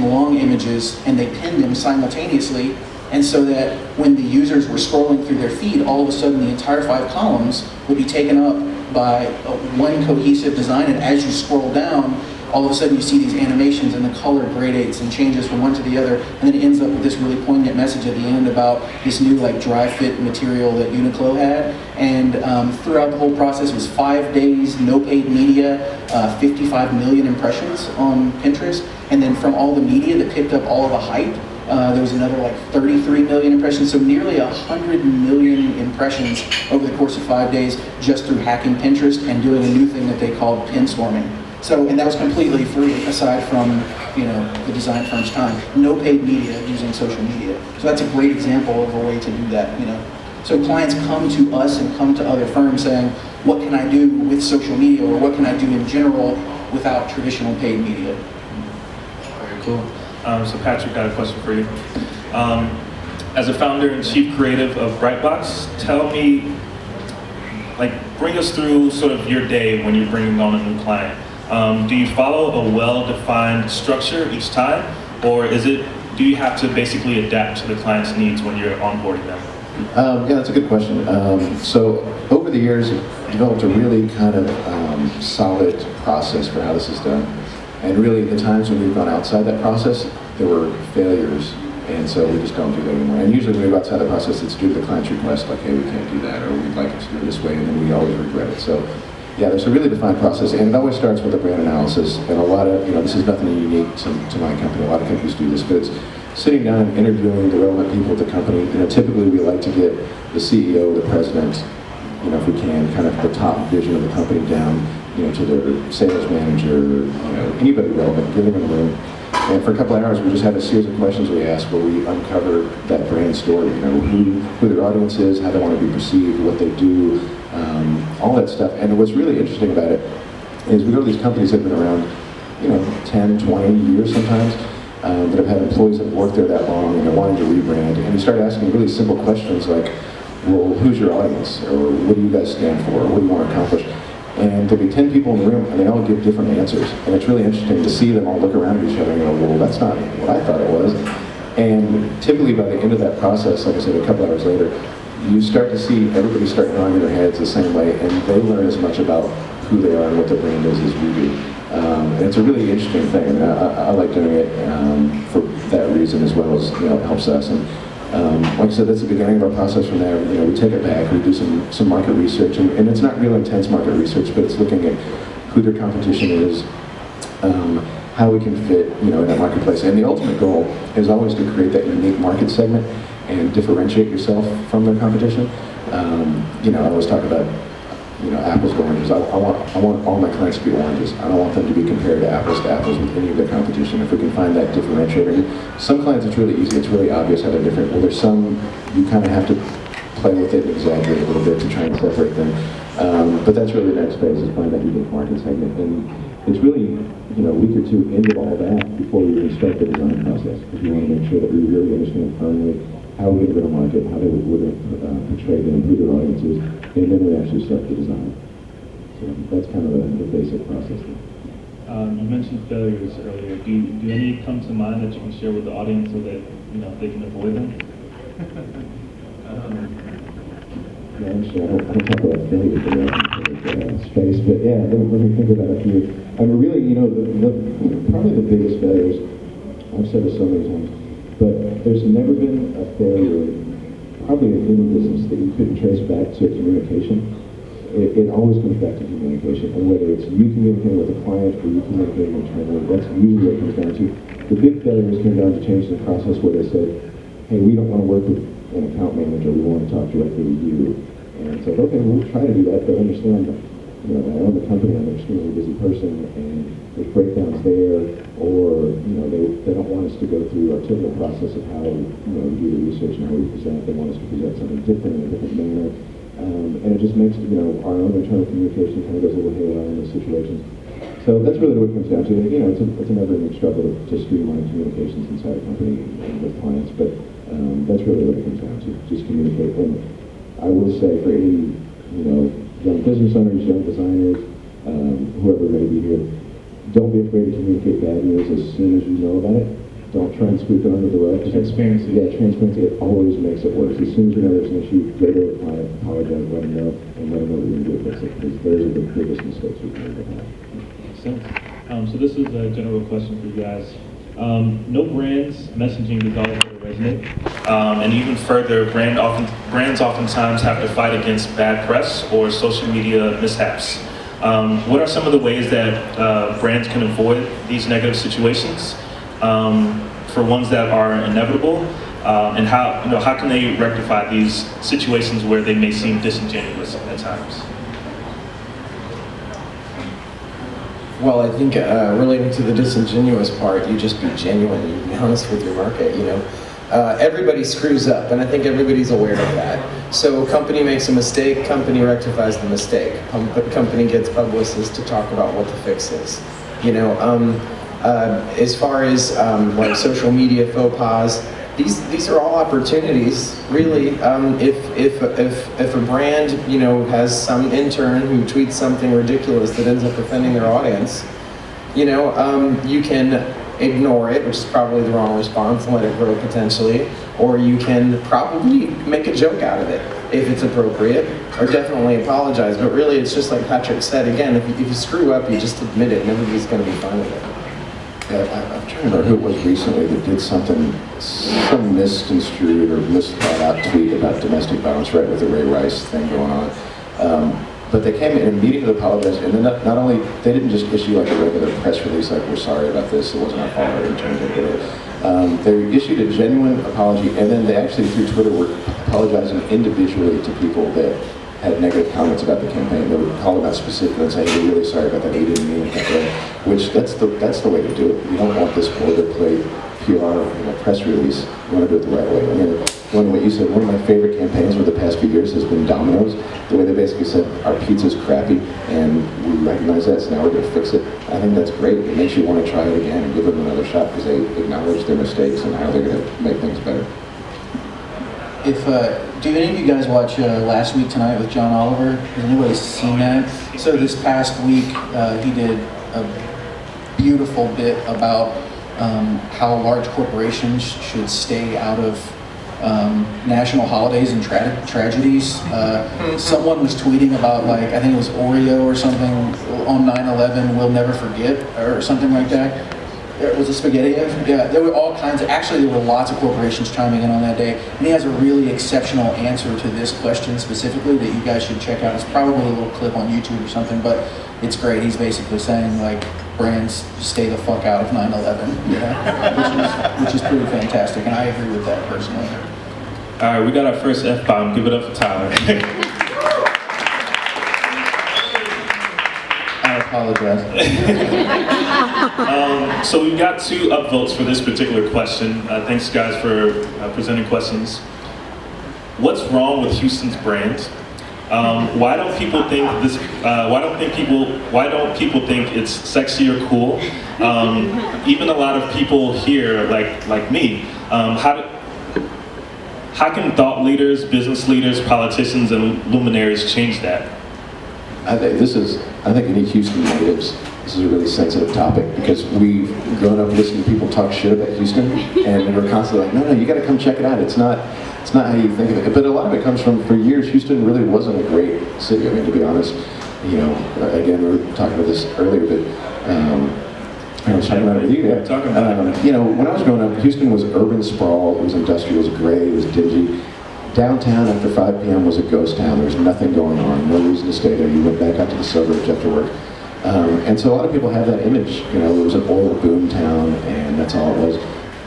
long images and they pinned them simultaneously, and so that when the users were scrolling through their feed, all of a sudden the entire 5 columns would be taken up by one cohesive design, and as you scroll down, all of a sudden you see these animations and the color gradates and changes from one to the other, and then it ends up with this really poignant message at the end about this new like dry fit material that Uniqlo had. And throughout the whole process, it was 5 days, no paid media, 55 million impressions on Pinterest, and then from all the media that picked up all of the hype, there was another like 33 million impressions, so nearly 100 million impressions over the course of 5 days just through hacking Pinterest and doing a new thing that they called pin storming. So, and that was completely free, aside from, the design firm's time. No paid media using social media. So that's a great example of a way to do that, So clients come to us and come to other firms saying, what can I do with social media, or what can I do in general without traditional paid media? Very cool. So Patrick, got a question for you. As a founder and chief creative of Brightbox, tell me, bring us through sort of your day when you're bringing on a new client. Do you follow a well-defined structure each time, or do you have to basically adapt to the client's needs when you're onboarding them? Yeah, that's a good question. So over the years, I've developed a really kind of solid process for how this is done. And really, the times when we've gone outside that process, there were failures, and so we just don't do that anymore. And usually when we go outside the process, it's due to the client's request, like, hey, we can't do that, or we'd like it to do it this way, and then we always regret it. So yeah, there's a really defined process, and it always starts with a brand analysis. And a lot of, this is nothing unique to my company. A lot of companies do this, but it's sitting down and interviewing the relevant people at the company. Typically we like to get the CEO, the president, if we can, kind of the top vision of the company down, to their sales manager, anybody relevant, give them a room. And for a couple of hours, we just had a series of questions we asked where we uncover that brand story, who their audience is, how they want to be perceived, what they do, all that stuff. And what's really interesting about it is we go to these companies that have been around, 10, 20 years sometimes, that have had employees that have worked there that long and they're wanting to rebrand. And you start asking really simple questions like, well, who's your audience? Or what do you guys stand for? Or what do you want to accomplish? And there'll be 10 people in the room, and they all give different answers. And it's really interesting to see them all look around at each other and go, well, that's not what I thought it was. And typically by the end of that process, like I said, a couple hours later, you start to see everybody start nodding their heads the same way, and they learn as much about who they are and what their brand is as we do. And it's a really interesting thing. I mean, I like doing it for that reason, as well as, it helps us. And like I said, that's the beginning of our process. From there, we take it back, we do some market research, and it's not real intense market research, but it's looking at who their competition is, how we can fit, in that marketplace. And the ultimate goal is always to create that unique market segment and differentiate yourself from their competition. I always talk about, apples to oranges. I want all my clients to be oranges. I don't want them to be compared to apples with any of their competition. If we can find that differentiator. Some clients it's really easy, it's really obvious how they're different. Well, there's some you kind of have to play with it and exaggerate a little bit to try and separate them. But that's really the next phase, is find that unique market segment. And it's really, a week or two into all that before we even start the design process, because we want to make sure that we really understand firmly how we go to market, how they would portray them, who their audience is, and then we actually start the design. So that's kind of the basic process. You mentioned failures earlier. Do any come to mind that you can share with the audience so that they can avoid them? Yeah, actually, I don't talk about failures in space, but yeah, let me think about a few. I mean, really, probably the biggest failures, I've said this so many times, but there's never been a failure, probably in any business, that you couldn't trace back to communication. It always comes back to communication, and whether it's you communicating with a client or you communicating internally, that's usually what it comes down to. The big failures came down to changing the process where they said, hey, we don't want to work with an account manager, we want to talk directly to you. And said, okay, we'll try to do that, but understand that, I own the company, I'm an extremely busy person, and there's breakdowns there, or, they don't want us to go through our typical process of how, we do the research and how we present. They want us to present something different in a different manner. And it just makes, our own internal communication kind of goes a little haywire in those situations. So that's really what it comes down to. It's a never-ending struggle to streamline communications inside a company and with clients, but that's really what it comes down to, just communicate. And I will say for any, young business owners, young designers, whoever may be here, don't be afraid to communicate bad news as soon as you know about it. Don't try and sweep it under the rug. Transparency. Yeah, transparency, it always makes it worse. As soon as you know there's an issue, go to a client, apologize, let them know, and let them know what you're going to do to fix it, because those are the biggest mistakes we can ever have. Makes sense. So this is a general question for you guys. No brands messaging the dollar to resonate, and even further, brands oftentimes have to fight against bad press or social media mishaps. What are some of the ways that brands can avoid these negative situations? For ones that are inevitable, and how can they rectify these situations where they may seem disingenuous at times? Well, I think relating to the disingenuous part, you just be genuine, you be honest with your market, you know. Everybody screws up, and I think everybody's aware of that. So company makes a mistake, company rectifies the mistake. Company gets publicists to talk about what the fix is. You know, as far as like social media faux pas, these are all opportunities, really. If a brand, you know, has some intern who tweets something ridiculous that ends up offending their audience, you know, you can ignore it, which is probably the wrong response, and let it grow potentially, or you can probably make a joke out of it if it's appropriate, or definitely apologize. But really, it's just like Patrick said again, if you screw up, you just admit it, and everybody's going to be fine with it. Yeah, I'm trying to remember who it was recently that did some misconstrued or misthought out tweet about domestic violence, right, with the Ray Rice thing going on. But they came in a meeting to apologize, and then not only, they didn't just issue like a regular press release, like, we're sorry about this, it wasn't our fault, our intern did it. They issued a genuine apology, and then they actually, through Twitter, were apologizing individually to people that had negative comments about the campaign. They would call them out specifically and say, we're really sorry about that, we didn't mean it that way. Which, that's the way to do it. You don't want this boilerplate PR press release. You want to do it the right way. I mean, what you said, one of my favorite campaigns over the past few years has been Domino's. The way they basically said, our pizza's crappy, and we recognize that, so now we're going to fix it. I think that's great. It makes you want to try it again and give them another shot because they acknowledge their mistakes and how they're going to make things better. Do any of you guys watch Last Week Tonight with John Oliver? Has anybody seen that? So this past week, he did a beautiful bit about how large corporations should stay out of national holidays and tragedies. Someone was tweeting about, like, I think it was Oreo or something on 9/11, we'll never forget, or something like that. Was it Spaghetti? Yeah, there were all kinds of, actually there were lots of corporations chiming in on that day, and he has a really exceptional answer to this question specifically that you guys should check out. It's probably a little clip on YouTube or something, but it's great. He's basically saying, like, brands stay the fuck out of 9/11, you know? which is pretty fantastic, and I agree with that personally. All right, we got our first F-bomb. Give it up for Tyler. I apologize. So we've got 2 upvotes for this particular question. Thanks, guys, for presenting questions. What's wrong with Houston's brand? Why don't people think this? Why don't people think it's sexy or cool? Even a lot of people here, like me, how can thought leaders, business leaders, politicians, and luminaries change that? I think any Houston natives, this is a really sensitive topic because we've grown up listening to people talk shit about Houston, and we're constantly like, no, you got to come check it out. It's not how you think of it. But a lot of it comes from, for years, Houston really wasn't a great city. I mean, to be honest, you know, again, we were talking about this earlier, but I was talking about it with you. Yeah. You know, when I was growing up, Houston was urban sprawl. It was industrial. It was gray. It was dingy. Downtown after 5 p.m. was a ghost town. There was nothing going on, no reason to stay there. You went back out to the suburbs after work. And so a lot of people have that image. You know, it was an oil boom town, and that's all it was.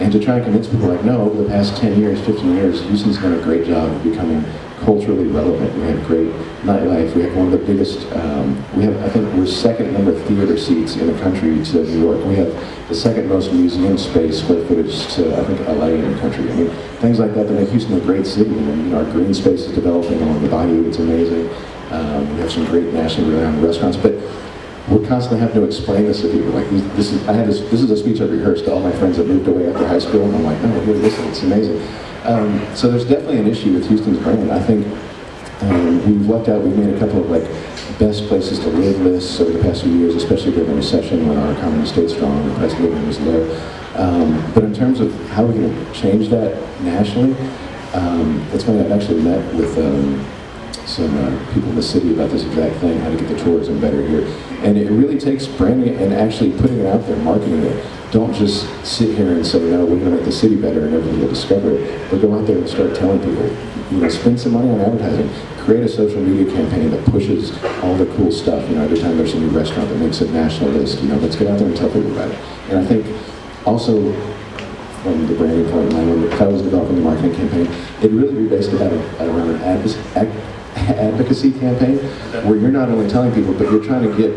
And to try and convince people, like, no, over the past 10 years, 15 years, Houston's done a great job of becoming culturally relevant. We have great nightlife. We have one of the biggest, I think we're second number of theater seats in the country to New York. We have the second most museum space, square footage to, I think, LA in the country. I mean, things like that make Houston a great city. And, you know, our green space is developing along the bayou. It's amazing. We have some great nationally renowned restaurants. But we're constantly having to explain this to people. Like, this is a speech I rehearsed to all my friends that moved away after high school, and I'm like, no, really, listen, it's amazing. So there's definitely an issue with Houston's brand. I think we've made a couple of, like, best places to live lists over the past few years, especially during the recession when our economy stayed strong and the price of living was low. But in terms of how we're going to change that nationally, it's funny, I've actually met with some people in the city about this exact thing, how to get the tourism better here. And it really takes branding it and actually putting it out there, marketing it. Don't just sit here and say, no, we're going to make the city better and everyone will discover it. But go out there and start telling people, spend some money on advertising. Create a social media campaign that pushes all the cool stuff. Every time there's a new restaurant that makes a national list, let's get out there and tell people about it. And I think also, from the branding point, if I was developing the marketing campaign, it'd really be based around an advocacy campaign, where you're not only telling people, but you're trying to get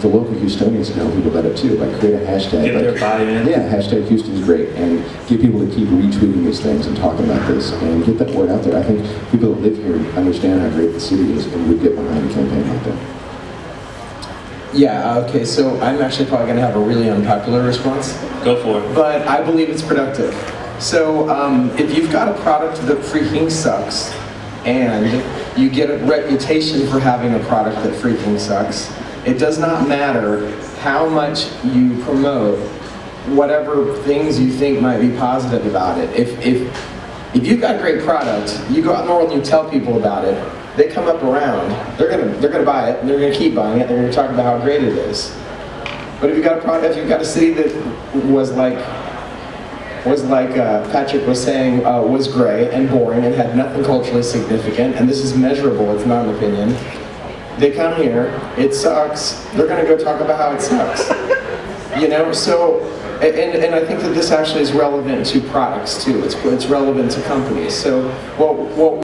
the local Houstonians to tell people about it too. Like create a hashtag. Get their buy-in. Yeah, hashtag Houston's great, and get people to keep retweeting these things and talking about this, and get that word out there. I think people that live here understand how great the city is, and would get behind a campaign like that. Yeah, okay, so I'm actually probably going to have a really unpopular response. Go for it. But I believe it's productive. So if you've got a product that freaking sucks, and you get a reputation for having a product that freaking sucks, it does not matter how much you promote whatever things you think might be positive about it. If you've got a great product, you go out in the world and you tell people about it, they come up around, they're gonna buy it, and they're gonna keep buying it, they're gonna talk about how great it is. But if you've got a product, if you've got a city that was like Patrick was saying, was gray and boring and had nothing culturally significant, and this is measurable, it's not an opinion, they come here, it sucks, they're gonna go talk about how it sucks. So, and I think that this actually is relevant to products too, it's relevant to companies. So, what